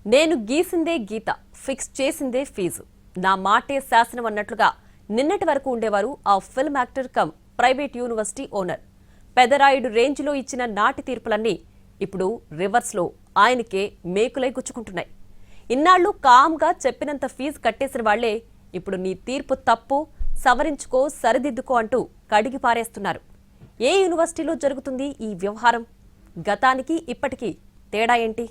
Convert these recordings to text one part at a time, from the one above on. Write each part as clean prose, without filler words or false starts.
నేను గీసిందే గీత, ఫిక్స్ చేసిందే ఫీజు, నా మాటే శాసనం అన్నట్లుగా నిన్నటి వరకు ఉండేవారు ఆ film actor cum private university owner. Pedarayudu రేంజ్లో ఇచ్చిన నాటి తీర్పులన్నీ ఇప్పుడు రివర్స్లో ఆయనకే మేకులై గుచ్చుకుంటున్నాయి. ఇన్నాళ్లు కామ్గా చెప్పినంత ఫీజు కట్టేసిన వాళ్లే ఇప్పుడు నీ తీర్పు తప్పు, సవరించుకో, సరిదిద్దుకో అంటూ కడిగి పారేస్తున్నారు. ఏ యూనివర్సిటీలో జరుగుతుంది ఈ వ్యవహారం? గతానికి ఇప్పటికీ తేడా ఏంటి?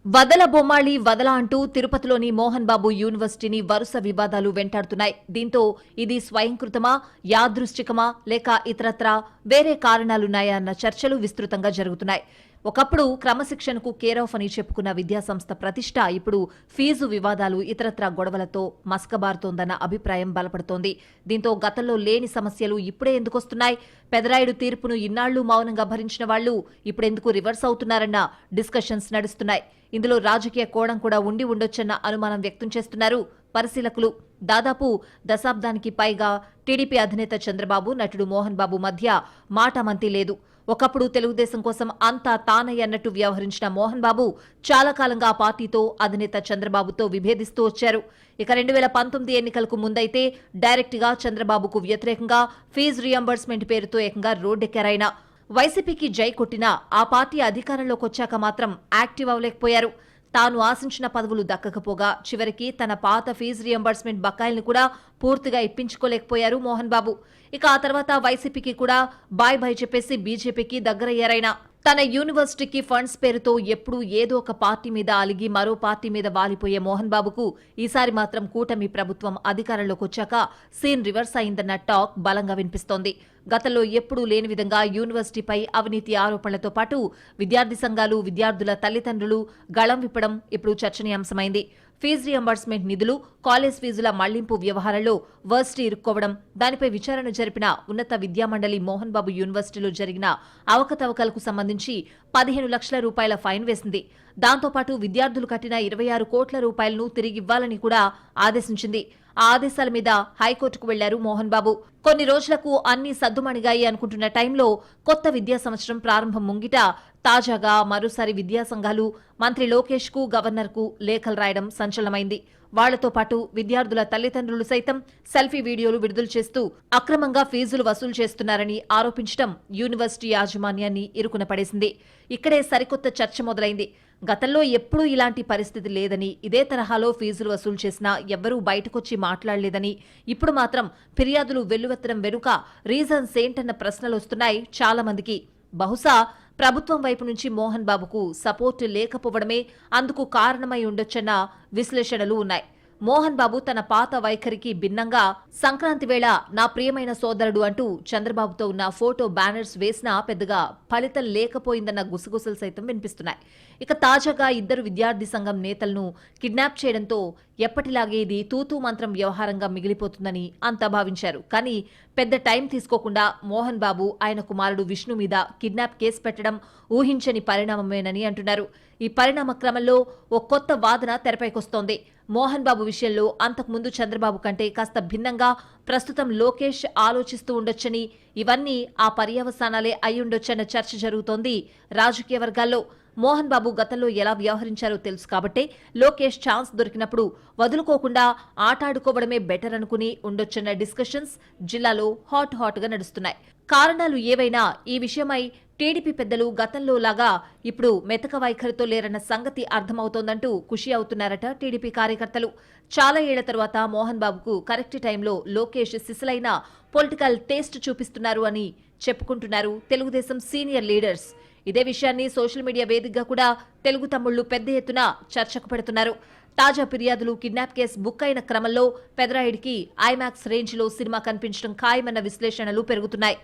వదల బొమ్మాళి వదల అంటూ తిరుపతిలోని మోహన్ బాబు యూనివర్సిటీని వరుస వివాదాలు వెంటాడుతున్నాయి. దీంతో ఇది స్వయంకృతమా, యాదృశ్చికమా, లేక ఇతరత్రా వేరే కారణాలున్నాయా అన్న చర్చలు విస్తృతంగా జరుగుతున్నాయి. ఒకప్పుడు క్రమశిక్షణకు కేర్ ఆఫ్ అని చెప్పుకున్న విద్యాసంస్థ ప్రతిష్ట ఇప్పుడు ఫీజు వివాదాలు, ఇతరత్రా గొడవలతో మసకబారుతోందన్న అభిప్రాయం బలపడుతోంది. దీంతో గతంలో లేని సమస్యలు ఇప్పుడే ఎందుకొస్తున్నాయి? పెదరాయుడు తీర్పును ఇన్నాళ్లు మౌనంగా భరించిన వాళ్లు ఇప్పుడెందుకు రివర్స్ అవుతున్నారన్న డిస్కషన్స్ నడుస్తున్నాయి. ఇందులో రాజకీయ కోణం కూడా ఉండి ఉండొచ్చన్న అనుమానం వ్యక్తం చేస్తున్నారు పరిశీలకులు. దాదాపు దశాబ్దానికి పైగా టీడీపీ అధినేత చంద్రబాబు, నటుడు మోహన్ బాబు మధ్య మాటామంతి లేదు. ఒకప్పుడు తెలుగుదేశం కోసం అంతా తానయ్య అన్నట్టు వ్యవహరించిన మోహన్ బాబు చాలా కాలంగా ఆ పార్టీతో, అధినేత చంద్రబాబుతో విభేదిస్తూ వచ్చారు. ఇక 2019 ఎన్నికలకు ముందైతే డైరెక్ట్ గా చంద్రబాబుకు వ్యతిరేకంగా ఫీజు రియంబర్స్మెంట్ పేరుతో ఏకంగా రోడ్డెక్కారాయన. వైసీపీకి జై కొట్టినా ఆ పార్టీ అధికారంలోకి వచ్చాక మాత్రం యాక్టివ్ అవ్వలేకపోయారు. తాను ఆశించిన పదవులు దక్కకపోగా చివరికి తన పాత ఫీజు రియంబర్స్మెంట్ బకాయిల్ని కూడా పూర్తిగా ఇప్పించుకోలేకపోయారు మోహన్ బాబు. ఇక ఆ తర్వాత వైసీపీకి కూడా బాయ్ బాయ్ చెప్పేసి బీజేపీకి దగ్గరయ్యారైనా. తన యూనివర్సిటీకి ఫండ్స్ పేరుతో ఎప్పుడూ ఏదో ఒక పార్టీ మీద అలిగి మరో పార్టీ మీద వాలిపోయే మోహన్ బాబుకు ఈసారి మాత్రం కూటమి ప్రభుత్వం అధికారంలోకి వచ్చాక సీన్ రివర్స్ అయిందన్న టాక్ బలంగా వినిపిస్తోంది. గతంలో ఎప్పుడూ లేని విధంగా యూనివర్సిటీపై అవినీతి ఆరోపణలతో పాటు విద్యార్థి సంఘాలు, విద్యార్థుల తల్లిదండ్రులు గళం విప్పడం ఇప్పుడు చర్చనీయాంశమైంది. ఫీజు రియంబర్స్మెంట్ నిధులు, కాలేజ్ ఫీజుల మళ్లింపు వ్యవహారంలో వర్సిటీ ఇరుక్కోవడం, దానిపై విచారణ జరిపిన ఉన్నత విద్యామండలి మోహన్ బాబు యూనివర్సిటీలో జరిగిన అవకతవకలకు సంబంధించి 15 లక్షల రూపాయల ఫైన్ వేసింది. దాంతోపాటు విద్యార్థులు కట్టిన 26 కోట్ల రూపాయలను తిరిగివ్వాలని కూడా ఆదేశించింది. ఆ ఆదేశాల మీద హైకోర్టుకు వెళ్లారు మోహన్ బాబు. కొన్ని రోజులకు అన్ని సద్దుమణిగాయి అనుకుంటున్న టైంలో కొత్త విద్యా సంవత్సరం ప్రారంభం ముంగిట తాజాగా మరోసారి విద్యా సంఘాలు మంత్రి లోకేష్ కు, గవర్నర్ కు లేఖలు రాయడం సంచలనమైంది. వాళ్లతో పాటు విద్యార్థుల తల్లిదండ్రులు సైతం సెల్ఫీ వీడియోలు విడుదల చేస్తూ అక్రమంగా ఫీజులు వసూలు చేస్తున్నారని ఆరోపించడం యూనివర్సిటీ యాజమాన్యాన్ని ఇరుకున పడేసింది. ఇక్కడే సరికొత్త చర్చ మొదలైంది. గతంలో ఎప్పుడూ ఇలాంటి పరిస్థితి లేదని, ఇదే తరహాలో ఫీజులు వసూలు చేసినా ఎవ్వరూ బయటకొచ్చి మాట్లాడలేదని, ఇప్పుడు మాత్రం ఫిర్యాదులు వెల్లువెత్తడం వెనుక రీజన్స్ ఏంటన్న ప్రశ్నలు వస్తున్నాయి చాలా మందికి. బహుశా ప్రభుత్వం వైపు నుంచి మోహన్ బాబుకు సపోర్టు లేకపోవడమే అందుకు కారణమై ఉండొచ్చన్న విశ్లేషణలు ఉన్నాయి. మోహన్ బాబు తన పాత వైఖరికి భిన్నంగా సంక్రాంతి వేళ నా ప్రియమైన సోదరుడు అంటూ చంద్రబాబుతో ఉన్న ఫోటో బ్యానర్స్ వేసినా పెద్దగా ఫలితం లేకపోయిందన్న గుసగుసలు సైతం వినిపిస్తున్నాయి. ఇక తాజాగా ఇద్దరు విద్యార్థి సంఘం నేతలను కిడ్నాప్ చేయడంతో ఎప్పటిలాగే ఇది తూతూ మంత్రం వ్యవహారంగా మిగిలిపోతుందని అంతా భావించారు. కానీ పెద్ద టైం తీసుకోకుండా మోహన్ బాబు, ఆయన కుమారుడు విష్ణు మీద కిడ్నాప్ కేసు పెట్టడం ఊహించని పరిణామమేనని అంటున్నారు. ఈ పరిణామ క్రమంలో ఓ కొత్త వాదన తెరపైకొస్తోంది. మోహన్ బాబు విషయంలో అంతకుముందు చంద్రబాబు కంటే కాస్త భిన్నంగా ప్రస్తుతం లోకేష్ ఆలోచిస్తూ ఉండొచ్చని, ఇవన్నీ ఆ పర్యవసానాలే అయ్యుండొచ్చన్న చర్చ జరుగుతోంది రాజకీయ వర్గాల్లో. మోహన్ బాబు గతంలో ఎలా వ్యవహరించారో తెలుసు కాబట్టే లోకేష్ ఛాన్స్ దొరికినప్పుడు వదులుకోకుండా ఆటాడుకోవడమే బెటర్ అనుకుని ఉండొచ్చన్న డిస్కషన్స్ జిల్లాలో హాట్ గా నడుస్తున్నాయి. కారణాలు ఏవైనా ఈ విషయమై టీడీపీ పెద్దలు గతంలో లాగా ఇప్పుడు మెతక వైఖరితో లేరన్న సంగతి అర్థమవుతోందంటూ ఖుషి అవుతున్నారట టీడీపీ కార్యకర్తలు. చాలా ఏళ్ల తర్వాత మోహన్ బాబుకు కరెక్ట్ టైంలో లోకేష్ సిసలైన పొలిటికల్ టేస్ట్ చూపిస్తున్నారు అని చెప్పుకుంటున్నారు తెలుగుదేశం సీనియర్ లీడర్స్. ఇదే విషయాన్ని సోషల్ మీడియా వేదికగా కూడా తెలుగు తమ్ముళ్లు పెద్ద ఎత్తున చర్చకు పెడుతున్నారు. తాజా ఫిర్యాదులు, కిడ్నాప్ కేసు బుక్ అయిన క్రమంలో పెదరాయుడికి ఐమాక్స్ రేంజ్ లో సినిమా కనిపించడం ఖాయమన్న విశ్లేషణలు పెరుగుతున్నాయి.